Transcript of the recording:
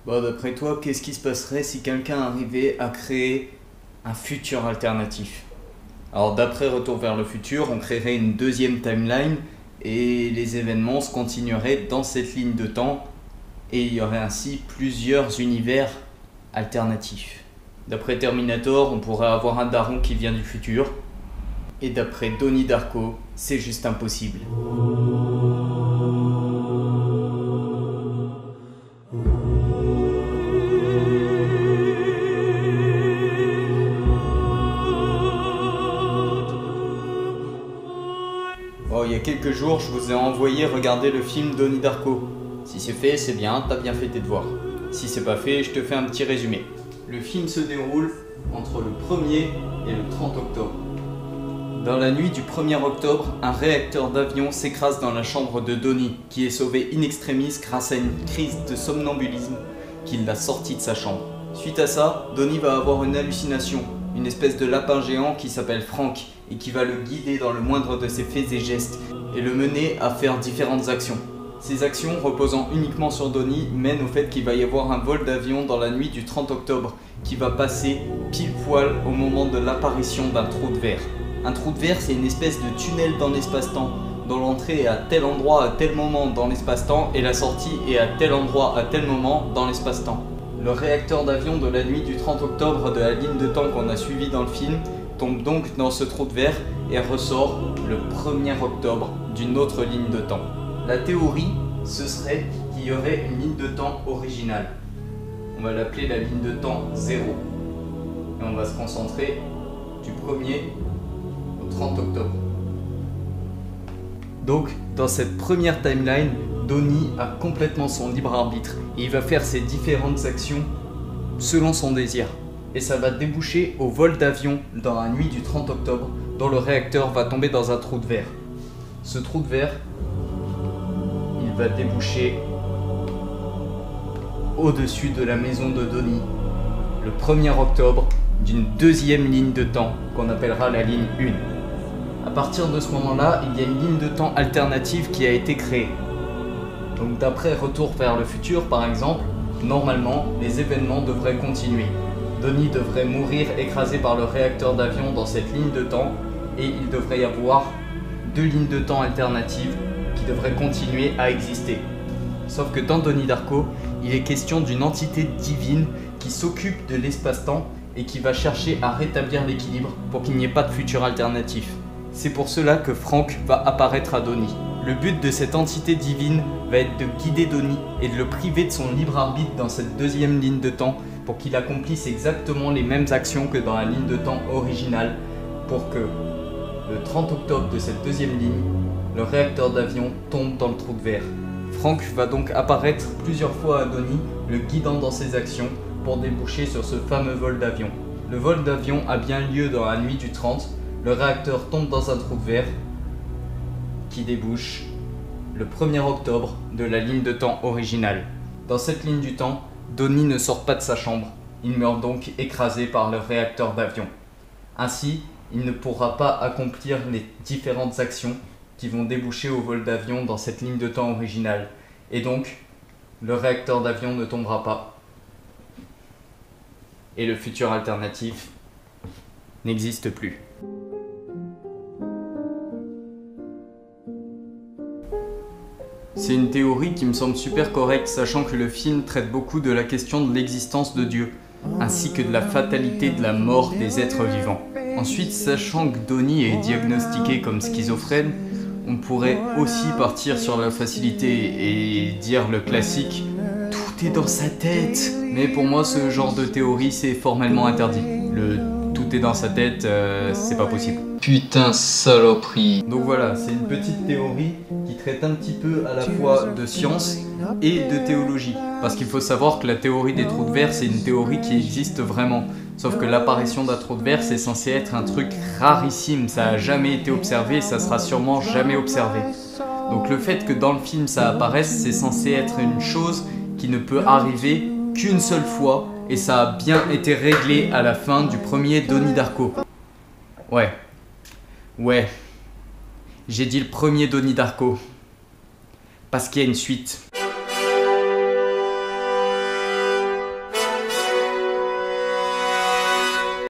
Bon, d'après toi, qu'est-ce qui se passerait si quelqu'un arrivait à créer un futur alternatif? Alors, d'après Retour vers le futur, on créerait une deuxième timeline et les événements se continueraient dans cette ligne de temps et il y aurait ainsi plusieurs univers alternatifs. D'après Terminator, on pourrait avoir un daron qui vient du futur. Et d'après Donnie Darko, c'est juste impossible. Oh, il y a quelques jours, je vous ai envoyé regarder le film Donnie Darko. Si c'est fait, c'est bien, t'as bien fait tes devoirs. Si c'est pas fait, je te fais un petit résumé. Le film se déroule entre le 1er et le 30 octobre. Dans la nuit du 1er octobre, un réacteur d'avion s'écrase dans la chambre de Donnie, qui est sauvé in extremis grâce à une crise de somnambulisme qui l'a sorti de sa chambre. Suite à ça, Donnie va avoir une hallucination, une espèce de lapin géant qui s'appelle Frank et qui va le guider dans le moindre de ses faits et gestes et le mener à faire différentes actions. Ces actions, reposant uniquement sur Donnie, mènent au fait qu'il va y avoir un vol d'avion dans la nuit du 30 octobre qui va passer pile poil au moment de l'apparition d'un trou de verre. Un trou de verre, c'est une espèce de tunnel dans l'espace-temps, dont l'entrée est à tel endroit à tel moment dans l'espace-temps et la sortie est à tel endroit à tel moment dans l'espace-temps. Le réacteur d'avion de la nuit du 30 octobre de la ligne de temps qu'on a suivi dans le film tombe donc dans ce trou de verre et ressort le 1er octobre d'une autre ligne de temps. La théorie, ce serait qu'il y aurait une ligne de temps originale. On va l'appeler la ligne de temps 0. Et on va se concentrer du 1er au 30 octobre. Donc, dans cette première timeline, Donnie a complètement son libre arbitre et il va faire ses différentes actions selon son désir. Et ça va déboucher au vol d'avion dans la nuit du 30 octobre, dont le réacteur va tomber dans un trou de verre. Ce trou de verre, il va déboucher au-dessus de la maison de Donnie, le 1er octobre, d'une deuxième ligne de temps qu'on appellera la ligne 1. À partir de ce moment-là, il y a une ligne de temps alternative qui a été créée. Donc d'après Retour vers le futur par exemple, normalement les événements devraient continuer. Donnie devrait mourir écrasé par le réacteur d'avion dans cette ligne de temps et il devrait y avoir deux lignes de temps alternatives qui devraient continuer à exister. Sauf que dans Donnie Darko, il est question d'une entité divine qui s'occupe de l'espace-temps et qui va chercher à rétablir l'équilibre pour qu'il n'y ait pas de futur alternatif. C'est pour cela que Frank va apparaître à Donnie. Le but de cette entité divine va être de guider Donnie et de le priver de son libre arbitre dans cette deuxième ligne de temps pour qu'il accomplisse exactement les mêmes actions que dans la ligne de temps originale pour que le 30 octobre de cette deuxième ligne, le réacteur d'avion tombe dans le trou de verre. Frank va donc apparaître plusieurs fois à Donnie, le guidant dans ses actions pour déboucher sur ce fameux vol d'avion. Le vol d'avion a bien lieu dans la nuit du 30, le réacteur tombe dans un trou de verre qui débouche le 1er octobre de la ligne de temps originale. Dans cette ligne du temps, Donnie ne sort pas de sa chambre, il meurt donc écrasé par le réacteur d'avion. Ainsi, il ne pourra pas accomplir les différentes actions qui vont déboucher au vol d'avion dans cette ligne de temps originale. Et donc, le réacteur d'avion ne tombera pas. Et le futur alternatif n'existe plus. C'est une théorie qui me semble super correcte, sachant que le film traite beaucoup de la question de l'existence de Dieu, ainsi que de la fatalité de la mort des êtres vivants. Ensuite, sachant que Donnie est diagnostiqué comme schizophrène, on pourrait aussi partir sur la facilité et dire le classique « tout est dans sa tête ». Mais pour moi, ce genre de théorie, c'est formellement interdit. Le « tout est dans sa tête », c'est pas possible. Putain, saloperie. Donc voilà, c'est une petite théorie qui traite un petit peu à la fois de science et de théologie. Parce qu'il faut savoir que la théorie des trous de verre, c'est une théorie qui existe vraiment. Sauf que l'apparition d'un trou de verre, c'est censé être un truc rarissime. Ça a jamais été observé et ça sera sûrement jamais observé. Donc le fait que dans le film ça apparaisse, c'est censé être une chose qui ne peut arriver qu'une seule fois. Et ça a bien été réglé à la fin du premier Donnie Darko. Ouais, j'ai dit le premier Donnie Darko, parce qu'il y a une suite.